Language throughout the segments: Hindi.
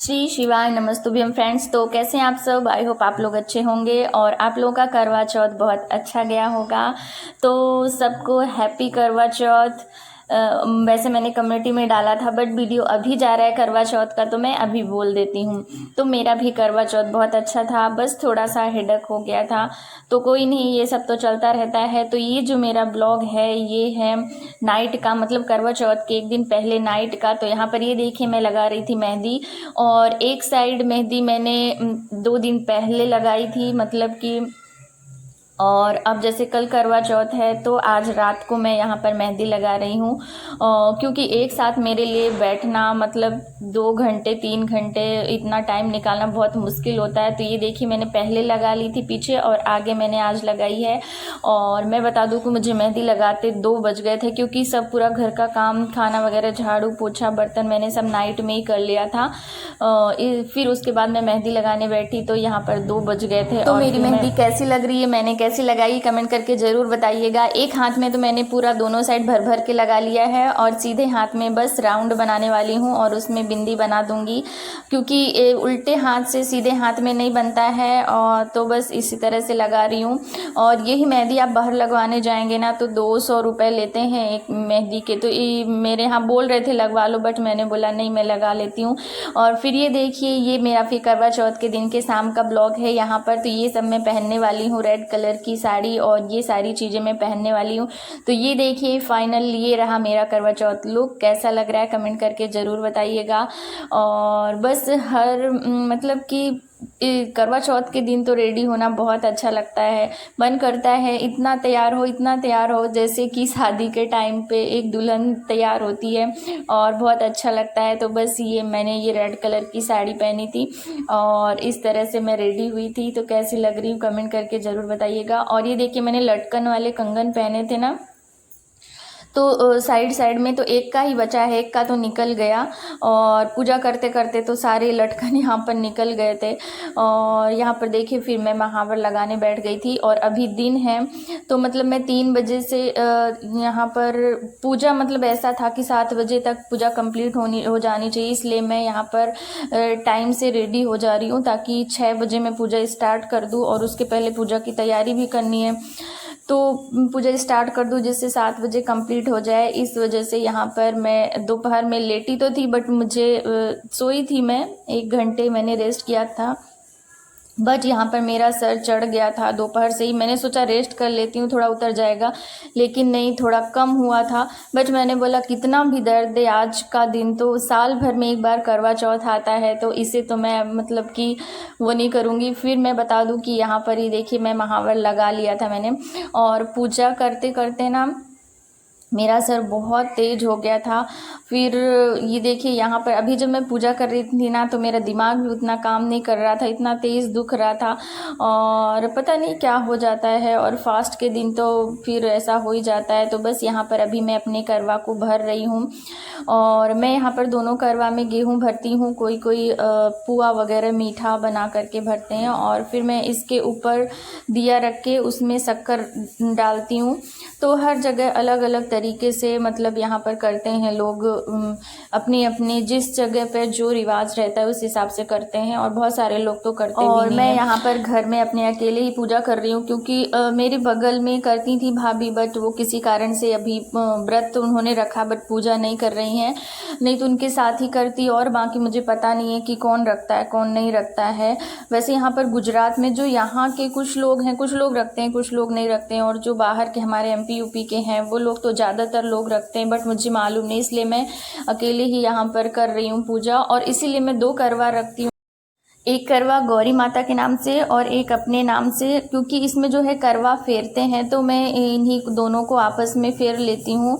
श्री शिवाय नमस्तुभ्यम फ्रेंड्स। तो कैसे हैं आप सब? आई होप आप लोग अच्छे होंगे और आप लोगों का करवा चौथ बहुत अच्छा गया होगा। तो सबको हैप्पी करवा चौथ। वैसे मैंने कम्युनिटी में डाला था बट वीडियो अभी जा रहा है करवा चौथ का, तो मैं अभी बोल देती हूँ। तो मेरा भी करवा चौथ बहुत अच्छा था, बस थोड़ा सा हेडेक हो गया था। तो कोई नहीं, ये सब तो चलता रहता है। तो ये जो मेरा ब्लॉग है ये है नाइट का, मतलब करवा चौथ के एक दिन पहले नाइट का। तो यहाँ पर ये देखिए मैं लगा रही थी मेहंदी, और एक साइड मेहंदी मैंने 2 दिन पहले लगाई थी, मतलब कि और अब जैसे कल करवा चौथ है तो आज रात को मैं यहाँ पर मेहंदी लगा रही हूँ। क्योंकि एक साथ मेरे लिए बैठना, मतलब 2 घंटे 3 घंटे इतना टाइम निकालना बहुत मुश्किल होता है। तो ये देखिए मैंने पहले लगा ली थी पीछे और आगे मैंने आज लगाई है। और मैं बता दूँ कि मुझे मेहंदी लगाते 2 बज गए थे, क्योंकि सब पूरा घर का काम, खाना वगैरह, झाड़ू पोछा बर्तन मैंने सब नाइट में ही कर लिया था। फिर उसके बाद मैं मेहंदी लगाने बैठी तो यहाँ पर 2 बज गए थे। तो मेरी मेहंदी कैसी लग रही है, मैंने कैसी लगाई, कमेंट करके ज़रूर बताइएगा। एक हाथ में तो मैंने पूरा दोनों साइड भर भर के लगा लिया है और सीधे हाथ में बस राउंड बनाने वाली हूँ और उसमें बिंदी बना दूंगी, क्योंकि उल्टे हाथ से सीधे हाथ में नहीं बनता है। और तो बस इसी तरह से लगा रही हूँ। और यही मेहंदी आप बाहर लगवाने जाएंगे ना तो 200 रुपये लेते हैं एक मेहंदी के। तो ये मेरे यहाँ बोल रहे थे लगवा लो, बट मैंने बोला नहीं, मैं लगा लेती हूँ। और फिर ये देखिए ये मेरा फिर करवा चौथ के दिन के शाम का ब्लॉग है यहाँ पर। तो ये सब मैं पहनने वाली हूँ, रेड कलर की साड़ी और ये सारी चीज़ें मैं पहनने वाली हूँ। तो ये देखिए फाइनल ये रहा मेरा करवा चौथ लुक। कैसा लग रहा है कमेंट करके ज़रूर बताइएगा। और बस मतलब कि करवा चौथ के दिन तो रेडी होना बहुत अच्छा लगता है। मन करता है इतना तैयार हो, इतना तैयार हो, जैसे कि शादी के टाइम पे एक दुल्हन तैयार होती है, और बहुत अच्छा लगता है। तो बस ये मैंने ये रेड कलर की साड़ी पहनी थी और इस तरह से मैं रेडी हुई थी। तो कैसी लग रही हूँ कमेंट करके ज़रूर बताइएगा। और ये देखिए मैंने लटकन वाले कंगन पहने थे ना, तो साइड साइड में तो एक का ही बचा है, एक का तो निकल गया। और पूजा करते करते तो सारे लटकन यहाँ पर निकल गए थे। और यहाँ पर देखिए फिर मैं महावर लगाने बैठ गई थी। और अभी दिन है तो मतलब मैं 3 बजे से यहाँ पर पूजा, मतलब ऐसा था कि 7 बजे तक पूजा कंप्लीट हो जानी चाहिए, इसलिए मैं यहाँ पर टाइम से रेडी हो जा रही हूँ ताकि 6 बजे मैं पूजा स्टार्ट कर दूँ। और उसके पहले पूजा की तैयारी भी करनी है, तो पूजा स्टार्ट कर दूँ जिससे 7 बजे कंप्लीट हो जाए। इस वजह से यहाँ पर मैं दोपहर में लेटी तो थी, बट मुझे सोई थी मैं, 1 घंटे मैंने रेस्ट किया था। बट यहाँ पर मेरा सर चढ़ गया था दोपहर से ही। मैंने सोचा रेस्ट कर लेती हूँ, थोड़ा उतर जाएगा, लेकिन नहीं, थोड़ा कम हुआ था। बट मैंने बोला कितना भी दर्द है, आज का दिन तो साल भर में एक बार करवा चौथ आता है, तो इसे तो मैं मतलब कि वो नहीं करूँगी। फिर मैं बता दूँ कि यहाँ पर ही देखिए मैं महावर लगा लिया था मैंने। और पूजा करते करते ना मेरा सर बहुत तेज हो गया था। फिर ये देखिए यहाँ पर अभी जब मैं पूजा कर रही थी ना तो मेरा दिमाग भी उतना काम नहीं कर रहा था, इतना तेज़ दुख रहा था। और पता नहीं क्या हो जाता है, और फास्ट के दिन तो फिर ऐसा हो ही जाता है। तो बस यहाँ पर अभी मैं अपने करवा को भर रही हूँ। और मैं यहाँ पर दोनों करवा में गेहूँ भरती हूँ, कोई कोई पुआ वगैरह मीठा बना करके भरते हैं। और फिर मैं इसके ऊपर दिया रख के उसमें शक्कर डालती हूँ। तो हर जगह अलग अलग तरीके से मतलब यहाँ पर करते हैं लोग, अपनी अपनी जिस जगह पर जो रिवाज रहता है उस हिसाब से करते हैं। और बहुत सारे लोग तो करते भी नहीं। और मैं यहाँ पर घर में अपने अकेले ही पूजा कर रही हूँ, क्योंकि मेरे बगल में करती थी भाभी, बट वो किसी कारण से अभी व्रत उन्होंने रखा बट पूजा नहीं कर रही हैं, नहीं तो उनके साथ ही करती। और बाकी मुझे पता नहीं है कि कौन रखता है कौन नहीं रखता है। वैसे यहाँ पर गुजरात में जो यहाँ के कुछ लोग हैं, कुछ लोग रखते हैं कुछ लोग नहीं रखते हैं, और जो बाहर के हमारे MP UP के हैं वो लोग तो ज़्यादातर लोग रखते हैं, बट मुझे मालूम नहीं, इसलिए मैं अकेले ही यहाँ पर कर रही हूँ पूजा। और इसीलिए मैं 2 करवा रखती हूँ, एक करवा गौरी माता के नाम से और एक अपने नाम से, क्योंकि इसमें जो है करवा फेरते हैं तो मैं इन्हीं दोनों को आपस में फेर लेती हूँ।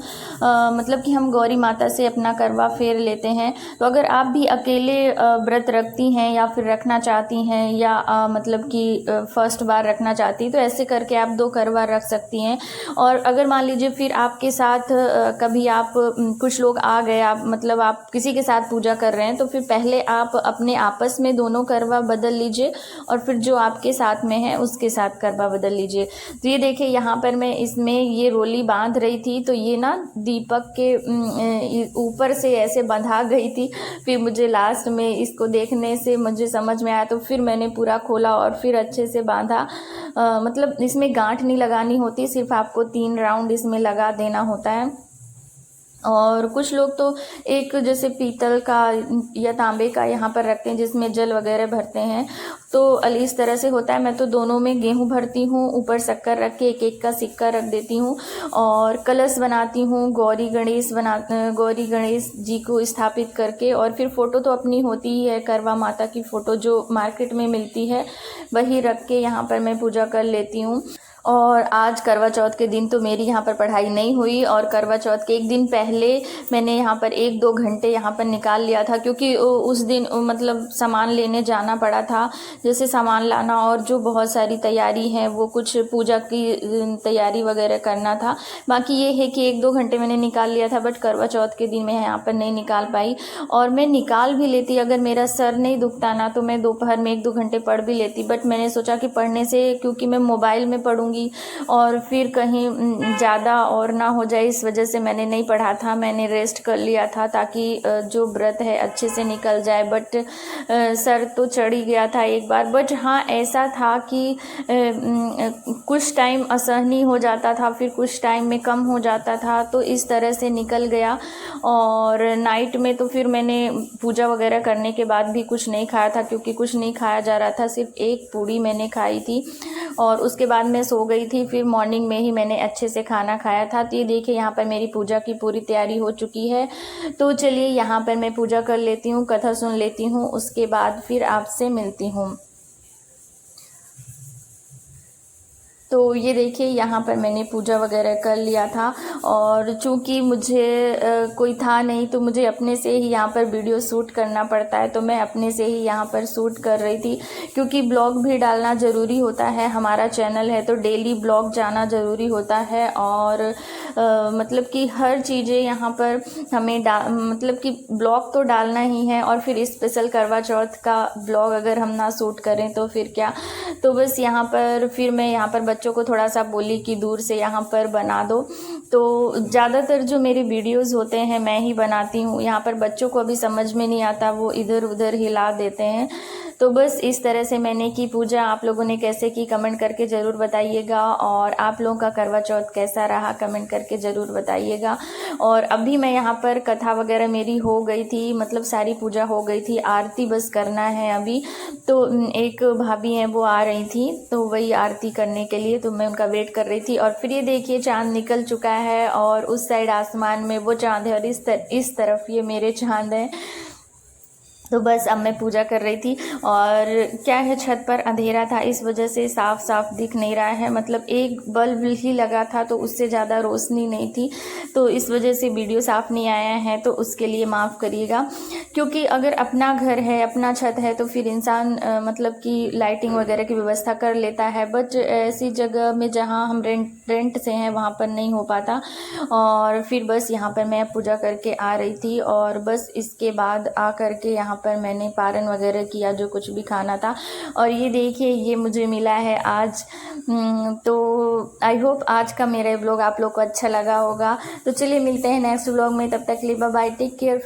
मतलब कि हम गौरी माता से अपना करवा फेर लेते हैं। तो अगर आप भी अकेले व्रत रखती हैं या फिर रखना चाहती हैं, या मतलब कि फर्स्ट बार रखना चाहती तो ऐसे करके आप 2 करवा रख सकती हैं। और अगर मान लीजिए फिर आपके साथ कभी आप कुछ लोग आ गए, आप मतलब आप किसी के साथ पूजा कर रहे हैं, तो फिर पहले आप अपने आपस में दोनों करवा बदल लीजिए और फिर जो आपके साथ में है उसके साथ करवा बदल लीजिए। तो ये देखिए यहाँ पर मैं इसमें ये रोली बांध रही थी, तो ये ना दीपक के ऊपर से ऐसे बंधा गई थी। फिर मुझे लास्ट में इसको देखने से मुझे समझ में आया, तो फिर मैंने पूरा खोला और फिर अच्छे से बांधा। मतलब इसमें गांठ नहीं लगानी होती, सिर्फ आपको 3 राउंड इसमें लगा देना होता है। और कुछ लोग तो एक जैसे पीतल का या तांबे का यहाँ पर रखते हैं जिसमें जल वगैरह भरते हैं, तो इस तरह से होता है। मैं तो दोनों में गेहूँ भरती हूँ, ऊपर शक्कर रख के एक एक का सिक्का रख देती हूँ और कलश बनाती हूँ, गौरी गणेश जी को स्थापित करके। और फिर फ़ोटो तो अपनी होती ही है, करवा माता की फ़ोटो जो मार्केट में मिलती है वही रख के यहाँ पर मैं पूजा कर लेती हूँ। और आज करवा चौथ के दिन तो मेरी यहाँ पर पढ़ाई नहीं हुई, और करवा चौथ के एक दिन पहले मैंने यहाँ पर 1-2 घंटे यहाँ पर निकाल लिया था, क्योंकि उस दिन मतलब सामान लेने जाना पड़ा था, जैसे सामान लाना और जो बहुत सारी तैयारी है वो कुछ पूजा की तैयारी वगैरह करना था। बाकी ये है कि 1-2 घंटे मैंने निकाल लिया था, बट करवा चौथ के दिन मैं यहाँ पर नहीं निकाल पाई। और मैं निकाल भी लेती, अगर मेरा सर नहीं दुखता ना तो मैं दोपहर में 1-2 घंटे पढ़ भी लेती, बट मैंने सोचा कि पढ़ने से, क्योंकि मैं मोबाइल में पढ़ूँगी और फिर कहीं ज़्यादा और ना हो जाए, इस वजह से मैंने नहीं पढ़ा था। मैंने रेस्ट कर लिया था ताकि जो व्रत है अच्छे से निकल जाए। बट सर तो चढ़ ही गया था एक बार। बट हाँ, ऐसा था कि कुछ टाइम असहनीय हो जाता था, फिर कुछ टाइम में कम हो जाता था, तो इस तरह से निकल गया। और नाइट में तो फिर मैंने पूजा वगैरह करने के बाद भी कुछ नहीं खाया था, क्योंकि कुछ नहीं खाया जा रहा था, सिर्फ एक पूड़ी मैंने खाई थी और उसके बाद मैं सो गई थी। फिर मॉर्निंग में ही मैंने अच्छे से खाना खाया था। तो ये देखिए यहाँ पर मेरी पूजा की पूरी तैयारी हो चुकी है। तो चलिए यहाँ पर मैं पूजा कर लेती हूँ, कथा सुन लेती हूँ, उसके बाद फिर आपसे मिलती हूँ। तो ये देखिए यहाँ पर मैंने पूजा वगैरह कर लिया था, और चूँकि मुझे कोई था नहीं तो मुझे अपने से ही यहाँ पर वीडियो शूट करना पड़ता है, तो मैं अपने से ही यहाँ पर शूट कर रही थी, क्योंकि ब्लॉग भी डालना ज़रूरी होता है। हमारा चैनल है तो डेली ब्लॉग जाना ज़रूरी होता है, और मतलब कि हर चीज़ें यहाँ पर हमें मतलब कि ब्लॉग तो डालना ही है। और फिर स्पेशल करवा चौथ का ब्लॉग अगर हम ना शूट करें तो फिर क्या। तो बस यहाँ पर फिर मैं यहाँ पर बच्चों को थोड़ा सा बोली कि दूर से यहाँ पर बना दो। तो ज़्यादातर जो मेरे वीडियोस होते हैं मैं ही बनाती हूँ। यहाँ पर बच्चों को अभी समझ में नहीं आता, वो इधर उधर हिला देते हैं। तो बस इस तरह से मैंने की पूजा। आप लोगों ने कैसे की कमेंट करके ज़रूर बताइएगा, और आप लोगों का करवा चौथ कैसा रहा कमेंट करके ज़रूर बताइएगा। और अभी मैं यहाँ पर कथा वगैरह मेरी हो गई थी, मतलब सारी पूजा हो गई थी, आरती बस करना है अभी। तो एक भाभी हैं वो आ रही थी, तो वही आरती करने के लिए, तो मैं उनका वेट कर रही थी। और फिर ये देखिए चाँद निकल चुका है, और उस साइड आसमान में वो चाँद है, और इस तरफ ये मेरे चाँद हैं। तो बस अब मैं पूजा कर रही थी, और क्या है छत पर अंधेरा था, इस वजह से साफ साफ दिख नहीं रहा है। मतलब एक बल्ब ही लगा था तो उससे ज़्यादा रोशनी नहीं थी, तो इस वजह से वीडियो साफ़ नहीं आया है, तो उसके लिए माफ़ करिएगा। क्योंकि अगर अपना घर है, अपना छत है, तो फिर इंसान मतलब कि लाइटिंग वगैरह की व्यवस्था कर लेता है। बट ऐसी जगह में जहाँ हम रेंट से हैं वहाँ पर नहीं हो पाता। और फिर बस यहाँ पर मैं पूजा करके आ रही थी, और बस इसके बाद आ करके यहाँ पर मैंने पारण वगैरह किया जो कुछ भी खाना था। और ये देखिए ये मुझे मिला है आज। तो आई होप आज का मेरा ब्लॉग आप लोग को अच्छा लगा होगा। तो चलिए मिलते हैं नेक्स्ट ब्लॉग में, तब तक के लिए बाय बाय, टेक केयर।